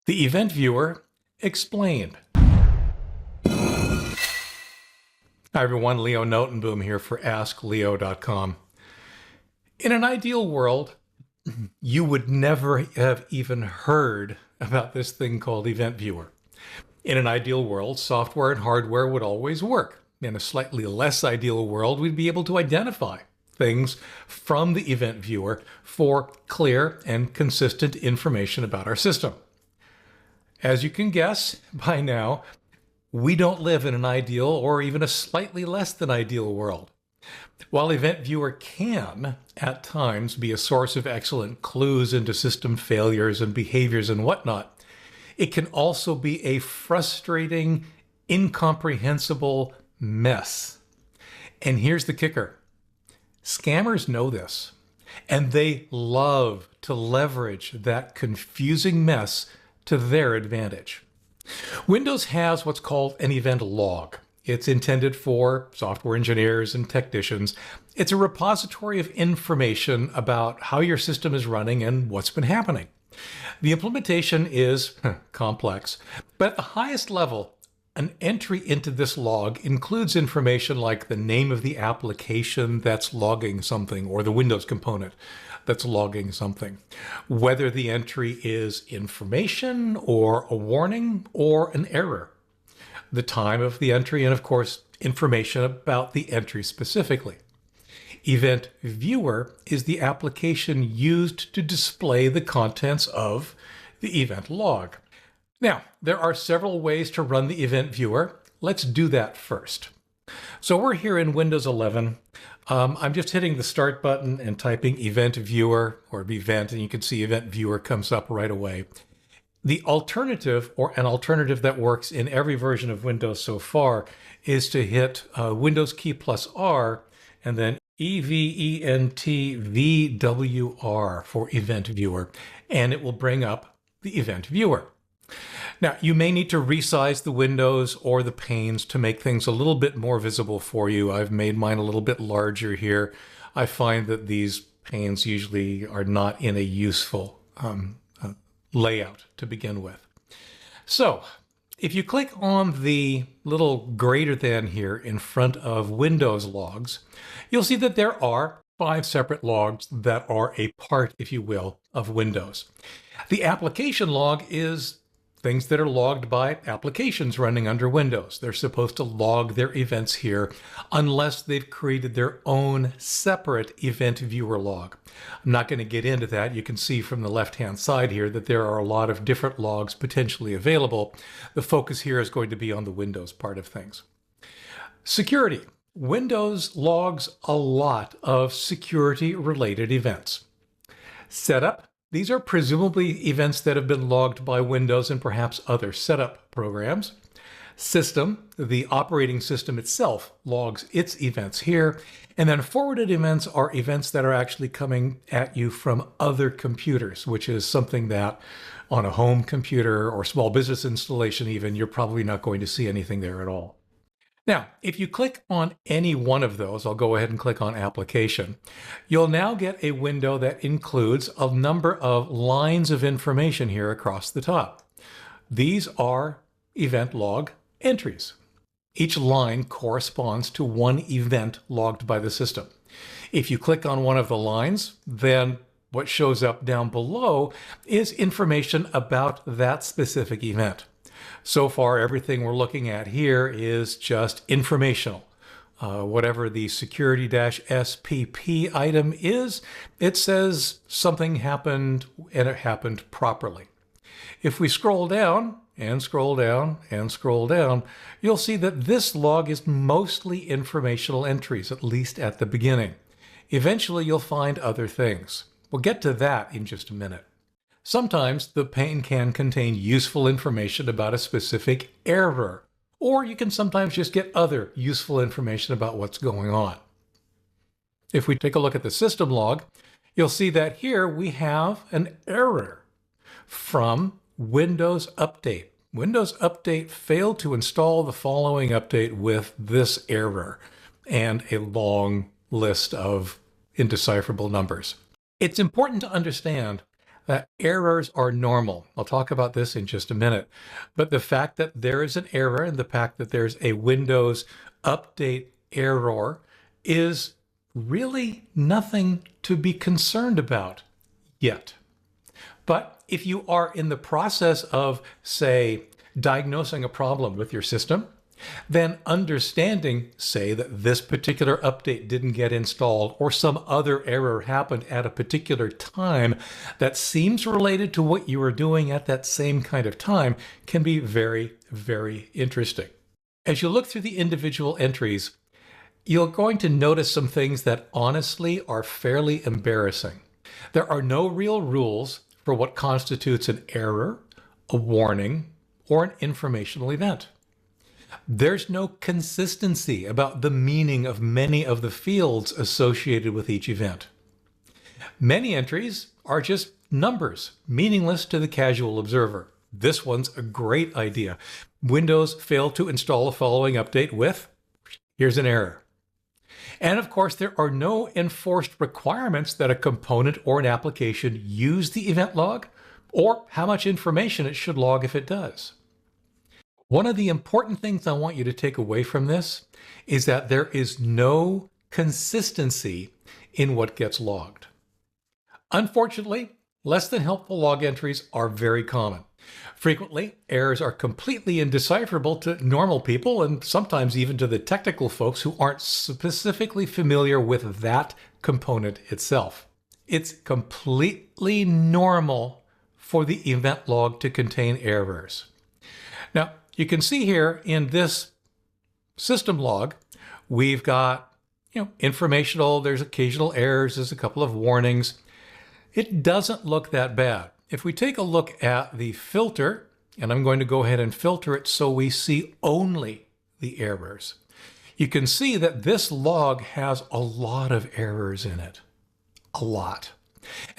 The Event Viewer Explained. Hi everyone, Leo Notenboom here for askleo.com. In an ideal world, you would never have even heard about this thing called Event Viewer. In an ideal world, software and hardware would always work. In a slightly less ideal world, we'd be able to identify things from the Event Viewer for clear and consistent information about our system. As you can guess by now, we don't live in an ideal or even a slightly less than ideal world. While Event Viewer can, at times, be a source of excellent clues into system failures and behaviors and whatnot, it can also be a frustrating, incomprehensible mess. And here's the kicker. Scammers know this, and they love to leverage that confusing mess to their advantage. Windows has what's called an event log. It's intended for software engineers and technicians. It's a repository of information about how your system is running and what's been happening. The implementation is complex, but at the highest level, an entry into this log includes information like the name of the application that's logging something or the Windows component that's logging something, whether the entry is information or a warning or an error, the time of the entry, and of course, information about the entry specifically. Event Viewer is the application used to display the contents of the event log. Now, there are several ways to run the Event Viewer. Let's do that first. So we're here in Windows 11. I'm just hitting the Start button and typing Event Viewer or Event, and you can see Event Viewer comes up right away. The alternative, or an alternative that works in every version of Windows so far, is to hit Windows key plus R and then EVENT-VWR for Event Viewer, and it will bring up the Event Viewer. Now, you may need to resize the windows or the panes to make things a little bit more visible for you. I've made mine a little bit larger here. I find that these panes usually are not in a useful layout to begin with. So, if you click on the little greater than here in front of Windows logs, you'll see that there are 5 separate logs that are a part, if you will, of Windows. The application log is things that are logged by applications running under Windows. They're supposed to log their events here unless they've created their own separate Event Viewer log. I'm not going to get into that. You can see from the left-hand side here that there are a lot of different logs potentially available. The focus here is going to be on the Windows part of things. Security. Windows logs a lot of security-related events. Setup. These are presumably events that have been logged by Windows and perhaps other setup programs. System, the operating system itself, logs its events here. And then forwarded events are events that are actually coming at you from other computers, which is something that on a home computer or small business installation even, you're probably not going to see anything there at all. Now, if you click on any one of those, I'll go ahead and click on Application, you'll now get a window that includes a number of lines of information here across the top. These are event log entries. Each line corresponds to one event logged by the system. If you click on one of the lines, then what shows up down below is information about that specific event. So far, everything we're looking at here is just informational. Whatever the security-SPP item is, it says something happened and it happened properly. If we scroll down and scroll down and scroll down, you'll see that this log is mostly informational entries, at least at the beginning. Eventually, you'll find other things. We'll get to that in just a minute. Sometimes the pane can contain useful information about a specific error, or you can sometimes just get other useful information about what's going on. If we take a look at the system log, you'll see that here we have an error from Windows Update. Windows Update failed to install the following update with this error, and a long list of indecipherable numbers. It's important to understand Errors are normal. I'll talk about this in just a minute. But the fact that there is an error and the fact that there's a Windows update error is really nothing to be concerned about yet. But if you are in the process of, say, diagnosing a problem with your system, then understanding, say, that this particular update didn't get installed or some other error happened at a particular time that seems related to what you were doing at that same kind of time can be very, very interesting. As you look through the individual entries, you're going to notice some things that honestly are fairly embarrassing. There are no real rules for what constitutes an error, a warning, or an informational event. There's no consistency about the meaning of many of the fields associated with each event. Many entries are just numbers, meaningless to the casual observer. This one's a great idea. Windows failed to install a following update with, here's an error. And of course, there are no enforced requirements that a component or an application use the event log or how much information it should log if it does. One of the important things I want you to take away from this is that there is no consistency in what gets logged. Unfortunately, less than helpful log entries are very common. Frequently, errors are completely indecipherable to normal people and sometimes even to the technical folks who aren't specifically familiar with that component itself. It's completely normal for the event log to contain errors. Now, you can see here in this system log, we've got, informational, there's occasional errors, there's a couple of warnings. It doesn't look that bad. If we take a look at the filter, and I'm going to go ahead and filter it so we see only the errors, you can see that this log has a lot of errors in it. A lot.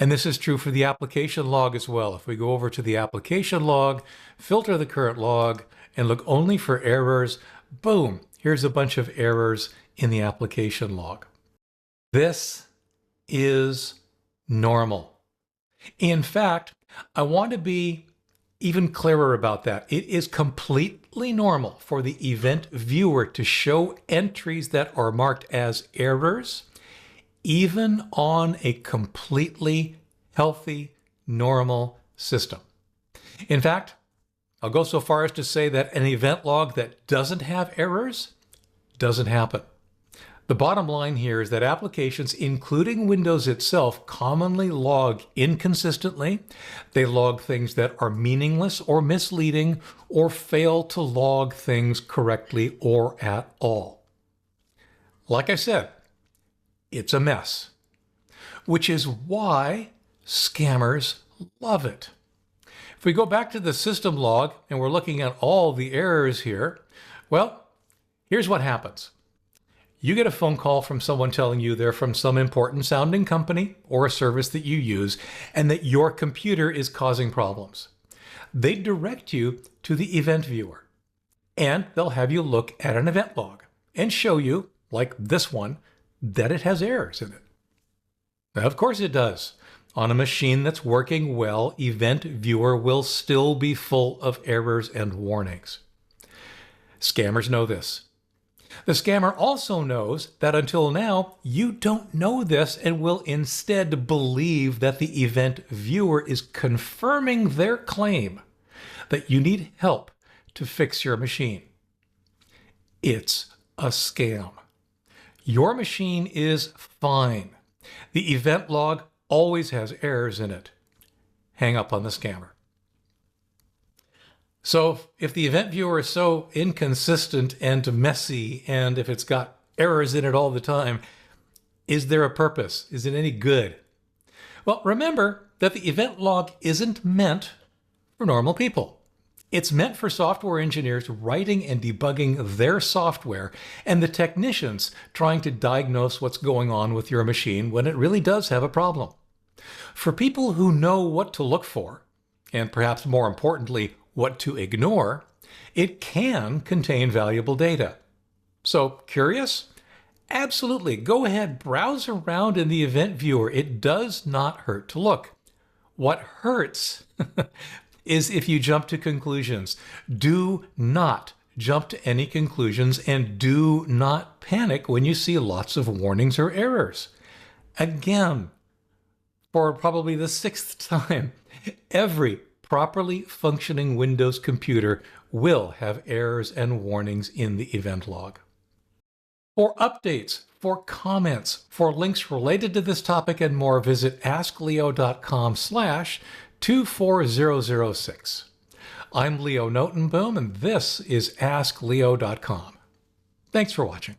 And this is true for the application log as well. If we go over to the application log, filter the current log, and look only for errors, boom, here's a bunch of errors in the application log. This is normal. In fact, I want to be even clearer about that. It is completely normal for the event viewer to show entries that are marked as errors, even on a completely healthy, normal system. In fact, I'll go so far as to say that an event log that doesn't have errors doesn't happen. The bottom line here is that applications, including Windows itself, commonly log inconsistently. They log things that are meaningless or misleading, or fail to log things correctly or at all. Like I said, it's a mess, which is why scammers love it. If we go back to the system log and we're looking at all the errors here, well, here's what happens. You get a phone call from someone telling you they're from some important sounding company or a service that you use and that your computer is causing problems. They direct you to the event viewer and they'll have you look at an event log and show you, like this one, that it has errors in it. Now, of course it does. On a machine that's working well, Event Viewer will still be full of errors and warnings. Scammers know this. The scammer also knows that until now, you don't know this and will instead believe that the Event Viewer is confirming their claim that you need help to fix your machine. It's a scam. Your machine is fine. The event log always has errors in it. Hang up on the scammer. So if the event viewer is so inconsistent and messy, and if it's got errors in it all the time, is there a purpose? Is it any good? Well, remember that the event log isn't meant for normal people. It's meant for software engineers writing and debugging their software and the technicians trying to diagnose what's going on with your machine when it really does have a problem. For people who know what to look for, and perhaps more importantly, what to ignore, it can contain valuable data. So, curious? Absolutely. Go ahead, browse around in the event viewer. It does not hurt to look. What hurts is if you jump to conclusions. Do not jump to any conclusions, and do not panic when you see lots of warnings or errors. Again, for probably the 6th time, every properly functioning Windows computer will have errors and warnings in the event log. For updates, for comments, for links related to this topic and more, visit askleo.com/24006. I'm Leo Notenboom, and this is askleo.com. Thanks for watching.